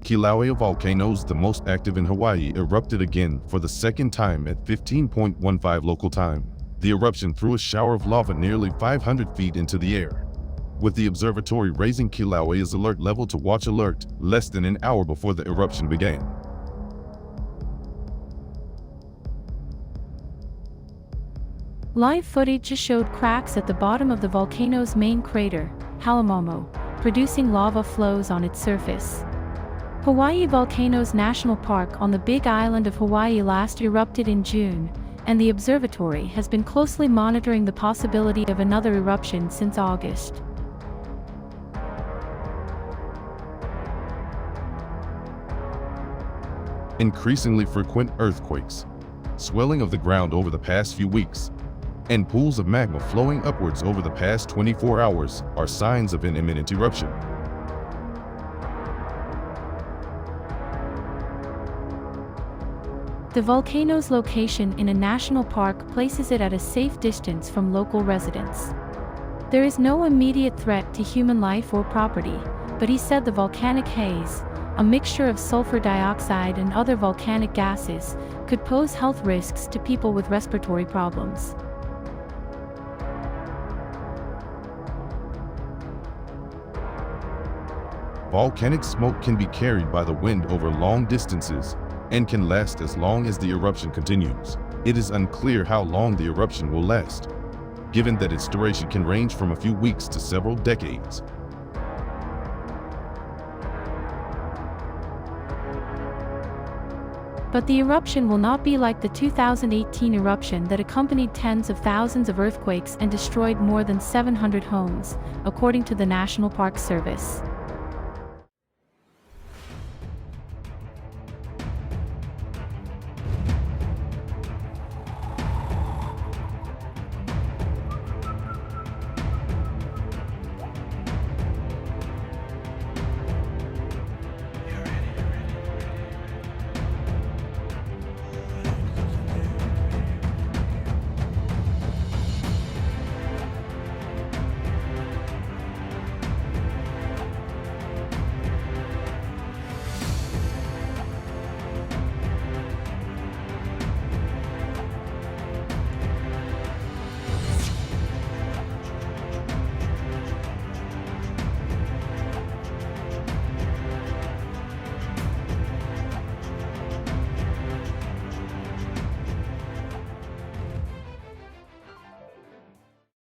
Kilauea volcanoes, the most active in Hawaii, erupted again for the second time at 15:15 local time. The eruption threw a shower of lava nearly 500 feet into the air, with the observatory raising Kilauea's alert level to watch alert less than an hour before the eruption began. Live footage showed cracks at the bottom of the volcano's main crater, Halemaʻumaʻu, producing lava flows on its surface. Hawaii Volcanoes National Park on the Big Island of Hawaii last erupted in June, and the observatory has been closely monitoring the possibility of another eruption since August. Increasingly frequent earthquakes, swelling of the ground over the past few weeks, and pools of magma flowing upwards over the past 24 hours are signs of an imminent eruption. The volcano's location in a national park places it at a safe distance from local residents. There is no immediate threat to human life or property, but he said the volcanic haze, a mixture of sulfur dioxide and other volcanic gases, could pose health risks to people with respiratory problems. Volcanic smoke can be carried by the wind over long distances and can last as long as the eruption continues. It is unclear how long the eruption will last, given that its duration can range from a few weeks to several decades. But the eruption will not be like the 2018 eruption that accompanied tens of thousands of earthquakes and destroyed more than 700 homes, according to the National Park Service.